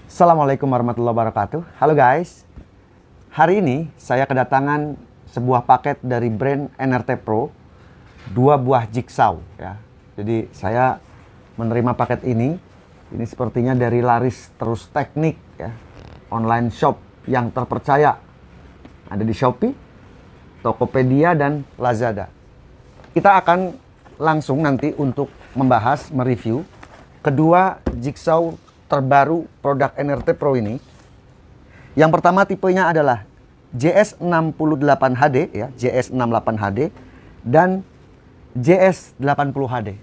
Assalamualaikum warahmatullahi wabarakatuh. Halo guys. Hari ini saya kedatangan sebuah paket dari brand NRT Pro, 2 buah jigsaw ya. Jadi saya menerima paket ini. Ini sepertinya dari Laris Terus Teknik ya. Online shop yang terpercaya. Ada di Shopee, Tokopedia dan Lazada. Kita akan langsung nanti untuk membahas, mereview kedua jigsaw terbaru produk NRT Pro ini. Yang pertama tipenya adalah JS68HD ya, JS68HD dan JS80HD.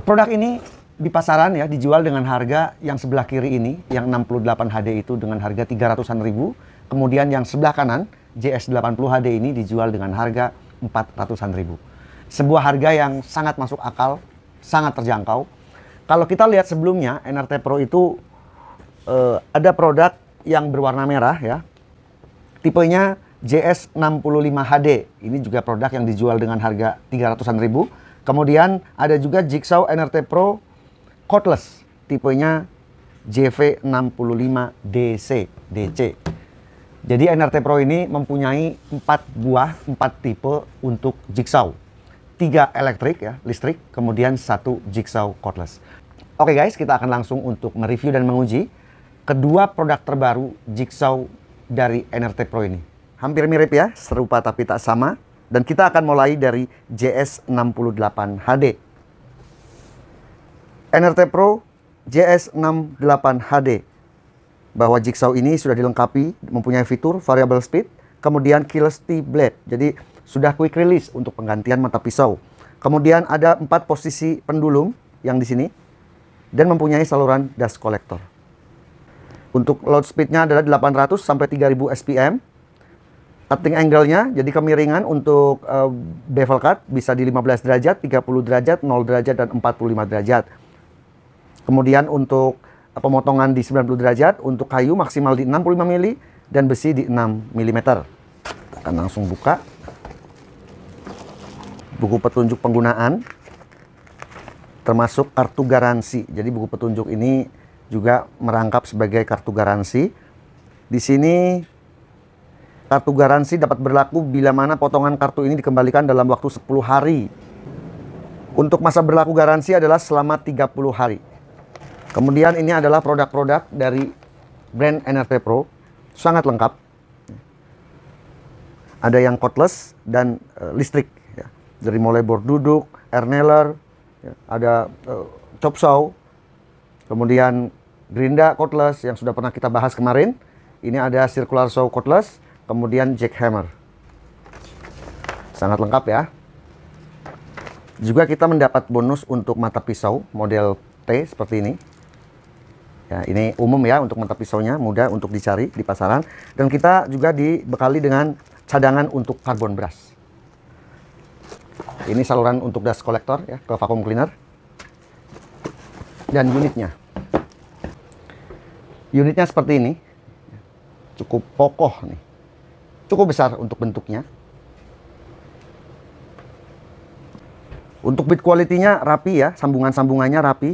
Produk ini di pasaran ya dijual dengan harga yang sebelah kiri ini, yang 68HD itu dengan harga 300-an ribu. Kemudian yang sebelah kanan JS80HD ini dijual dengan harga 400-an ribu. Sebuah harga yang sangat masuk akal, sangat terjangkau. Kalau kita lihat sebelumnya, NRT Pro itu ada produk yang berwarna merah ya. Tipenya JS65HD. Ini juga produk yang dijual dengan harga 300-an ribu. Kemudian ada juga jigsaw NRT Pro cordless. Tipenya JV65DC. Jadi NRT Pro ini mempunyai 4 tipe untuk jigsaw. 3 elektrik ya, listrik, kemudian 1 jigsaw cordless. Oke guys, kita akan langsung untuk mereview dan menguji kedua produk terbaru jigsaw dari NRT Pro ini. Hampir mirip ya, serupa tapi tak sama. Dan kita akan mulai dari JS68HD. NRT Pro JS68HD. Bahwa jigsaw ini sudah dilengkapi, mempunyai fitur variable speed, kemudian keyless T-blade. Jadi sudah quick release untuk penggantian mata pisau. Kemudian ada 4 posisi pendulum yang di sini dan mempunyai saluran dust collector. Untuk load speednya adalah 800 sampai 3000 SPM. Cutting angle-nya jadi kemiringan untuk bevel cut bisa di 15 derajat, 30 derajat, 0 derajat dan 45 derajat. Kemudian untuk pemotongan di 90 derajat, untuk kayu maksimal di 65 mili dan besi di 6 mm. Akan langsung buka. Buku petunjuk penggunaan, termasuk kartu garansi. Jadi buku petunjuk ini juga merangkap sebagai kartu garansi. Di sini kartu garansi dapat berlaku bila mana potongan kartu ini dikembalikan dalam waktu 10 hari. Untuk masa berlaku garansi adalah selama 30 hari. Kemudian ini adalah produk-produk dari brand NRT Pro, sangat lengkap. Ada yang cordless dan listrik. Dari mulai bor duduk, air nailer, ya, ada chop saw, kemudian gerinda cordless yang sudah pernah kita bahas kemarin. Ini ada circular saw cordless, kemudian jackhammer. Sangat lengkap ya. Juga kita mendapat bonus untuk mata pisau model T seperti ini. Ya, ini umum ya untuk mata pisaunya, mudah untuk dicari di pasaran. Dan kita juga dibekali dengan cadangan untuk carbon brush. Ini saluran untuk dust collector ya, ke vacuum cleaner. Dan unitnya. Unitnya seperti ini. Cukup kokoh nih. Cukup besar untuk bentuknya. Untuk build quality-nya rapi ya, sambungan-sambungannya rapi.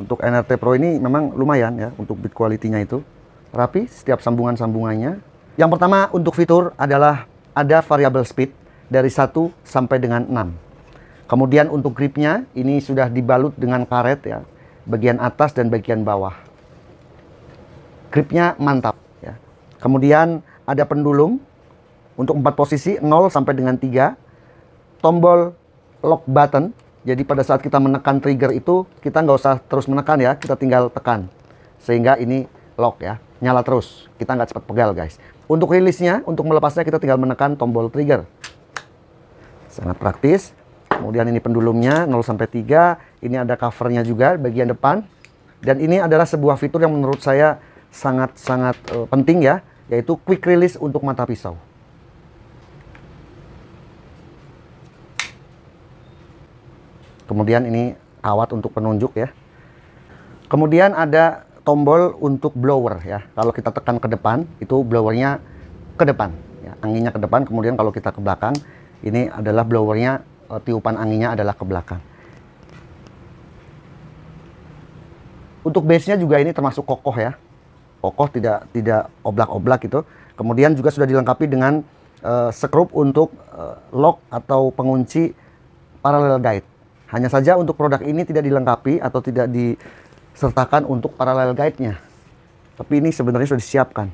Untuk NRT Pro ini memang lumayan ya, untuk build quality-nya itu. Rapi setiap sambungan-sambungannya. Yang pertama untuk fitur adalah ada variable speed. Dari 1 sampai dengan 6. Kemudian untuk gripnya ini sudah dibalut dengan karet ya, bagian atas dan bagian bawah. Gripnya mantap ya. Kemudian ada pendulum untuk 4 posisi 0 sampai dengan 3. Tombol lock button. Jadi pada saat kita menekan trigger itu kita nggak usah terus menekan ya, kita tinggal tekan sehingga ini lock ya, nyala terus. Kita nggak cepat pegal guys. Untuk rilisnya, untuk melepasnya kita tinggal menekan tombol trigger. Sangat praktis. Kemudian ini pendulumnya 0 sampai 3. Ini ada covernya juga bagian depan. Dan ini adalah sebuah fitur yang menurut saya sangat-sangat penting ya, yaitu quick release untuk mata pisau. Kemudian ini kawat untuk penunjuk ya. Kemudian ada tombol untuk blower ya. Kalau kita tekan ke depan, itu blowernya ke depan ya, anginnya ke depan. Kemudian kalau kita ke belakang, ini adalah blowernya, tiupan anginnya adalah ke belakang. Untuk base-nya juga ini termasuk kokoh ya. Kokoh, tidak oblak-oblak gitu. Kemudian juga sudah dilengkapi dengan skrup untuk lock atau pengunci parallel guide. Hanya saja untuk produk ini tidak dilengkapi atau tidak disertakan untuk parallel guide-nya. Tapi ini sebenarnya sudah disiapkan.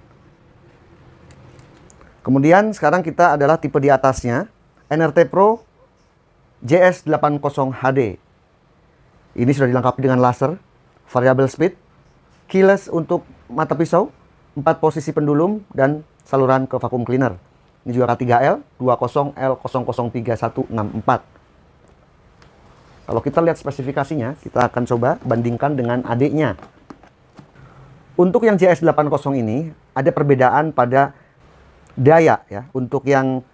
Kemudian sekarang kita adalah tipe di atasnya, NRT Pro JS80 HD. Ini sudah dilengkapi dengan laser, variable speed, keyless untuk mata pisau, 4 posisi pendulum, dan saluran ke vacuum cleaner. Ini juga K3L 20L003164. Kalau kita lihat spesifikasinya, kita akan coba bandingkan dengan adiknya. Untuk yang JS80 ini, ada perbedaan pada daya ya. Untuk yang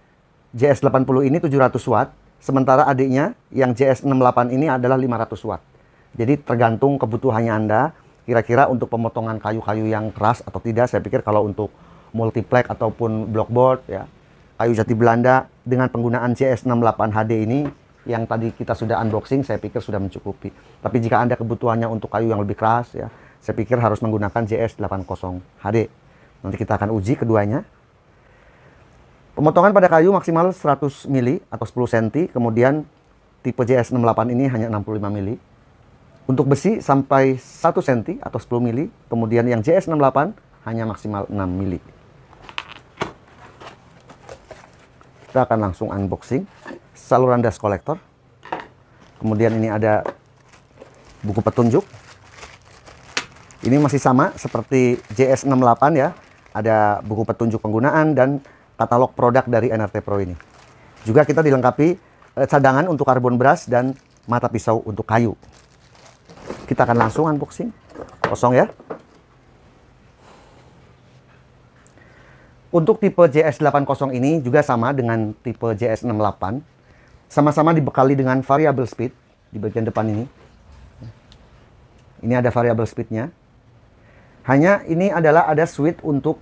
JS80 ini 700 watt, sementara adiknya yang JS68 ini adalah 500 watt. Jadi tergantung kebutuhannya Anda, kira-kira untuk pemotongan kayu-kayu yang keras atau tidak. Saya pikir kalau untuk multiplex ataupun blockboard ya, kayu jati Belanda dengan penggunaan JS68 HD ini yang tadi kita sudah unboxing, saya pikir sudah mencukupi. Tapi jika Anda kebutuhannya untuk kayu yang lebih keras ya, saya pikir harus menggunakan JS80 HD. Nanti kita akan uji keduanya. Pemotongan pada kayu maksimal 100 mili atau 10 cm, kemudian tipe JS68 ini hanya 65 mili. Untuk besi sampai 1 cm atau 10 mili, kemudian yang JS68 hanya maksimal 6 mili. Kita akan langsung unboxing saluran dust collector. Kemudian ini ada buku petunjuk. Ini masih sama seperti JS68 ya. Ada buku petunjuk penggunaan dan katalog produk dari NRT Pro ini. Juga kita dilengkapi cadangan untuk karbon brush dan mata pisau untuk kayu. Kita akan langsung unboxing. Kosong ya. Untuk tipe JS80 ini juga sama dengan tipe JS68. Sama-sama dibekali dengan variable speed di bagian depan ini. Ini ada variable speednya. Hanya ini adalah ada switch untuk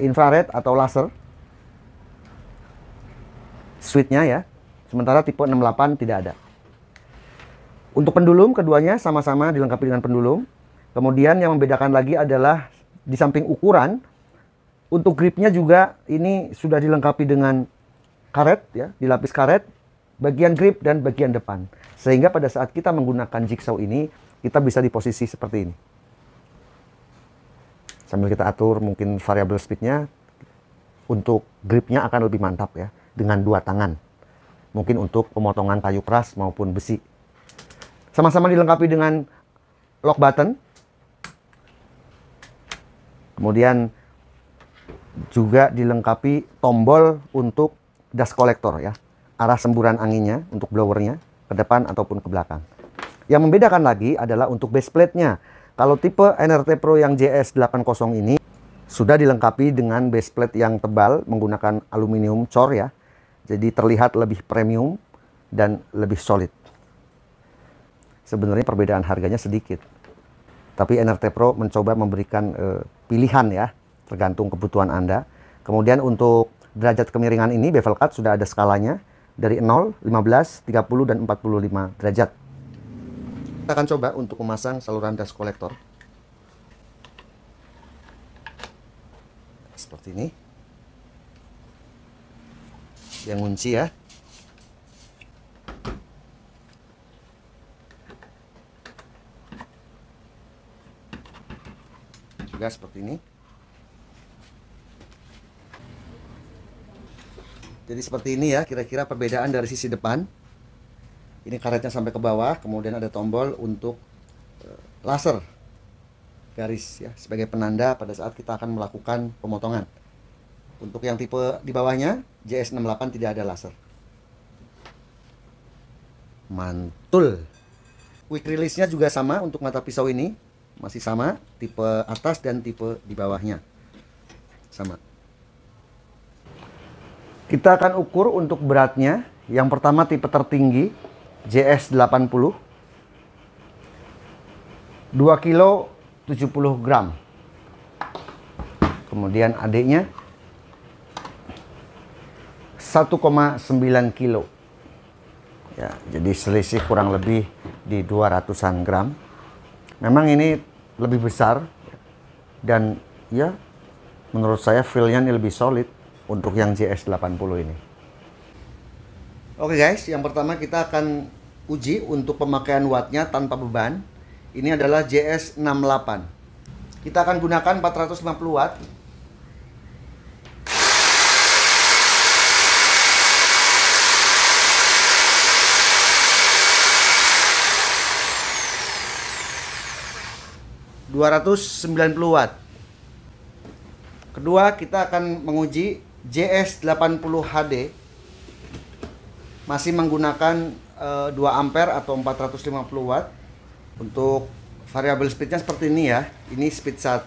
infrared atau laser. Switchnya ya. Sementara tipe 68 tidak ada. Untuk pendulum keduanya sama-sama dilengkapi dengan pendulum. Kemudian yang membedakan lagi adalah di samping ukuran, untuk gripnya juga ini sudah dilengkapi dengan karet ya, dilapis karet, bagian grip dan bagian depan. Sehingga pada saat kita menggunakan jigsaw ini, kita bisa di posisi seperti ini. Sambil kita atur mungkin variable speednya, untuk gripnya akan lebih mantap ya, dengan 2 tangan. Mungkin untuk pemotongan kayu keras maupun besi. Sama-sama dilengkapi dengan lock button. Kemudian juga dilengkapi tombol untuk dust collector ya. Arah semburan anginnya untuk blowernya ke depan ataupun ke belakang. Yang membedakan lagi adalah untuk base plate-nya. Kalau tipe NRT Pro yang JS80 ini sudah dilengkapi dengan base plate yang tebal menggunakan aluminium core ya. Jadi terlihat lebih premium dan lebih solid. Sebenarnya perbedaan harganya sedikit. Tapi NRT Pro mencoba memberikan pilihan ya, tergantung kebutuhan Anda. Kemudian untuk derajat kemiringan ini bevel cut sudah ada skalanya. Dari 0, 15, 30, dan 45 derajat. Kita akan coba untuk memasang saluran dust collector. Seperti ini. Yang ngunci ya. Juga seperti ini. Jadi seperti ini ya, kira-kira perbedaan dari sisi depan. Ini karetnya sampai ke bawah, kemudian ada tombol untuk laser garis ya, sebagai penanda pada saat kita akan melakukan pemotongan. Untuk yang tipe di bawahnya, JS68 tidak ada laser. Mantul. Quick release-nya juga sama untuk mata pisau ini. Masih sama, tipe atas dan tipe di bawahnya. Sama. Kita akan ukur untuk beratnya. Yang pertama tipe tertinggi JS80 2 kilo 70 gram. Kemudian adiknya 1,9 kilo. Ya, jadi selisih kurang lebih di 200-an gram. Memang ini lebih besar dan ya menurut saya feel-nya ini lebih solid untuk yang JS80 ini. Oke guys, yang pertama kita akan uji untuk pemakaian wattnya tanpa beban. Ini adalah JS68. Kita akan gunakan 450 watt. ...290 watt. Kedua, kita akan menguji JS80 HD. Masih menggunakan 2 ampere atau 450 watt. Untuk variabel speednya seperti ini ya. Ini speed 1.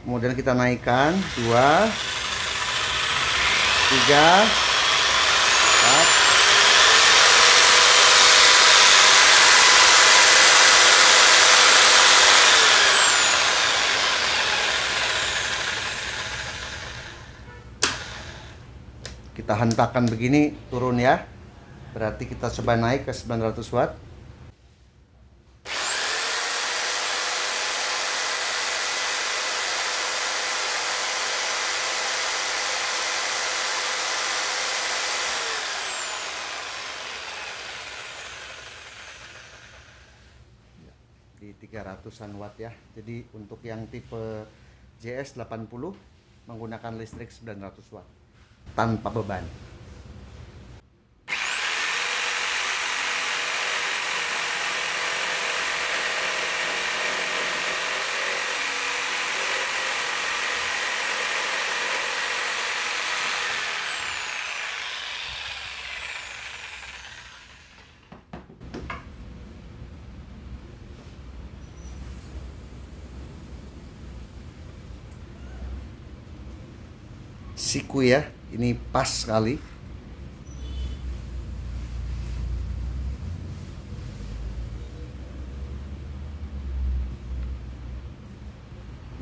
Kemudian kita naikkan 2, 3, 4. Kita hentakkan begini, turun ya. Berarti kita coba naik ke 900 watt. Di 300-an watt ya. Jadi untuk yang tipe JS80 menggunakan listrik 900 watt tanpa beban. Siku ya, ini pas sekali.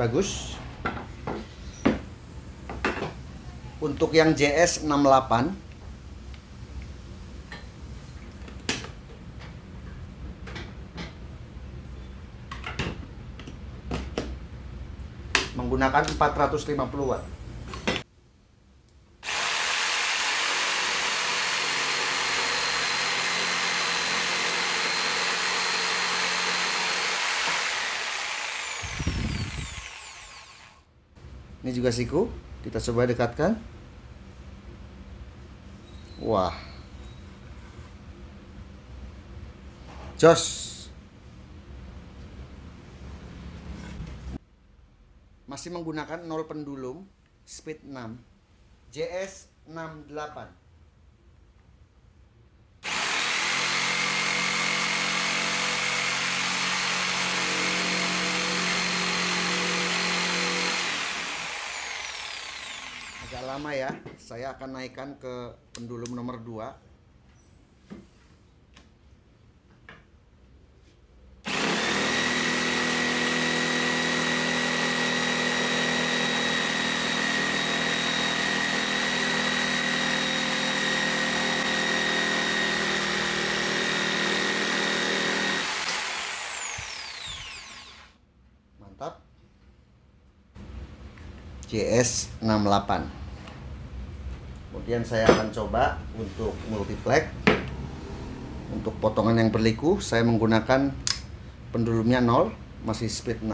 Bagus. Untuk yang JS68 menggunakan 450 watt. Ini juga siku, kita coba dekatkan. Wah, jos. Masih menggunakan 0 pendulum, speed 6, JS68. Agak lama ya, saya akan naikkan ke pendulum nomor 2. Mantap. JS68. Kemudian saya akan coba untuk multiplex. Untuk potongan yang berliku saya menggunakan pendulumnya 0, masih speed 6.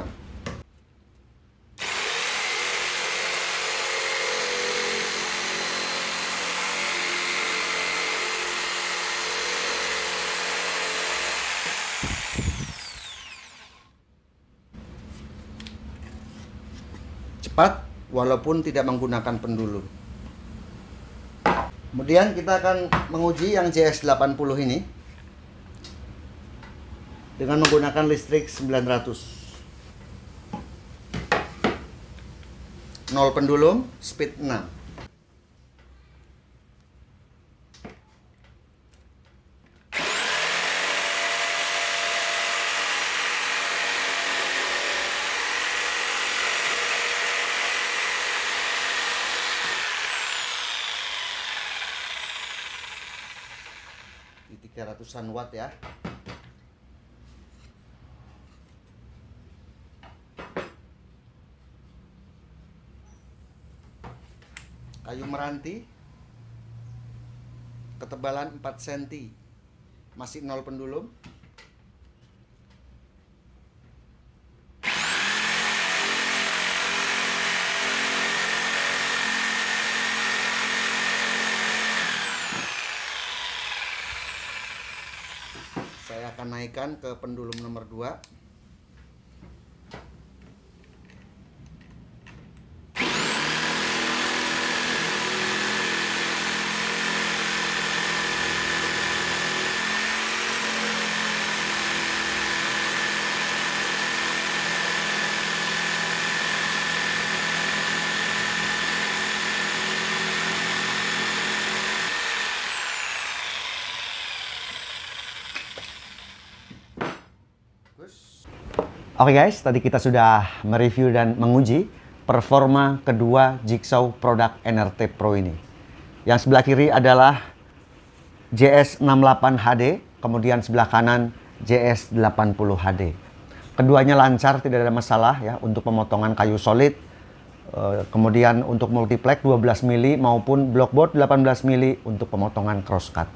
Cepat walaupun tidak menggunakan pendulum. Kemudian kita akan menguji yang JS80 ini dengan menggunakan listrik 900. 0 pendulum, speed 6. Di 300-an watt ya. Kayu meranti, ketebalan 4 cm, masih 0 pendulum. Saya akan naikkan ke pendulum nomor 2. Oke guys, tadi kita sudah mereview dan menguji performa kedua Jigsaw produk NRT Pro ini. Yang sebelah kiri adalah JS68 HD, kemudian sebelah kanan JS80 HD. Keduanya lancar, tidak ada masalah ya untuk pemotongan kayu solid. Kemudian untuk multiplex 12 mili maupun blockboard 18 mili untuk pemotongan crosscut.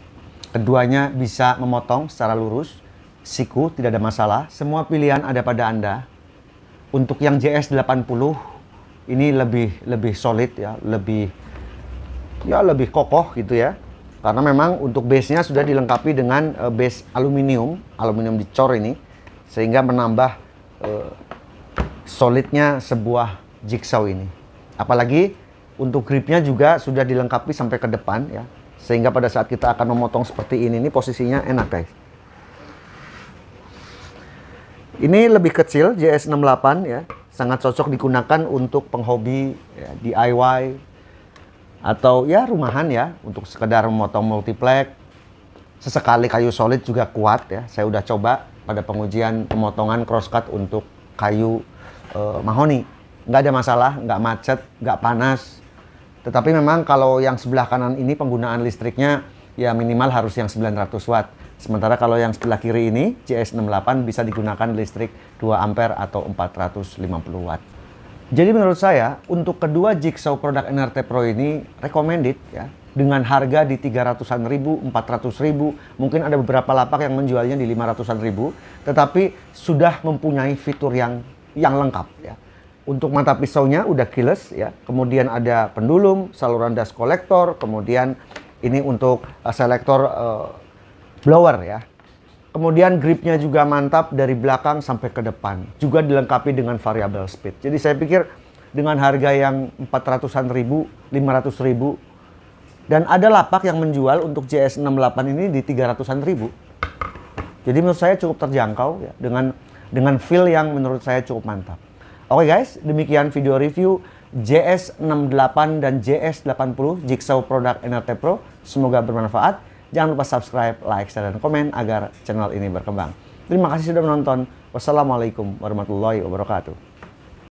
Keduanya bisa memotong secara lurus. Siku tidak ada masalah, semua pilihan ada pada Anda. Untuk yang JS80 ini lebih solid ya, lebih kokoh gitu ya. Karena memang untuk base-nya sudah dilengkapi dengan base aluminium dicor ini, sehingga menambah solidnya sebuah Jigsaw ini. Apalagi untuk gripnya juga sudah dilengkapi sampai ke depan ya, sehingga pada saat kita akan memotong seperti ini posisinya enak guys. Ini lebih kecil, JS68 ya, sangat cocok digunakan untuk penghobi ya, DIY atau ya rumahan ya, untuk sekedar memotong multiplex. Sesekali kayu solid juga kuat ya. Saya udah coba pada pengujian pemotongan crosscut untuk kayu mahoni. Nggak ada masalah, nggak macet, nggak panas. Tetapi memang kalau yang sebelah kanan ini penggunaan listriknya ya minimal harus yang 900 watt. Sementara kalau yang sebelah kiri ini, JS68 bisa digunakan listrik 2 ampere atau 450 watt. Jadi menurut saya, untuk kedua Jigsaw produk NRT Pro ini recommended ya. Dengan harga di 300-an ribu, 400 ribu, mungkin ada beberapa lapak yang menjualnya di 500-an ribu. Tetapi sudah mempunyai fitur yang lengkap ya. Untuk mata pisaunya udah keyless ya. Kemudian ada pendulum, saluran dust collector, kemudian ini untuk selektor blower ya. Kemudian gripnya juga mantap dari belakang sampai ke depan. Juga dilengkapi dengan variable speed. Jadi saya pikir dengan harga yang 400-an ribu, 500 ribu. Dan ada lapak yang menjual untuk JS68 ini di 300-an ribu. Jadi menurut saya cukup terjangkau ya. Dengan feel yang menurut saya cukup mantap. Oke guys, demikian video review JS68 dan JS80 Jigsaw produk NRT Pro. Semoga bermanfaat. Jangan lupa subscribe, like, share, dan komen agar channel ini berkembang. Terima kasih sudah menonton. Wassalamualaikum warahmatullahi wabarakatuh.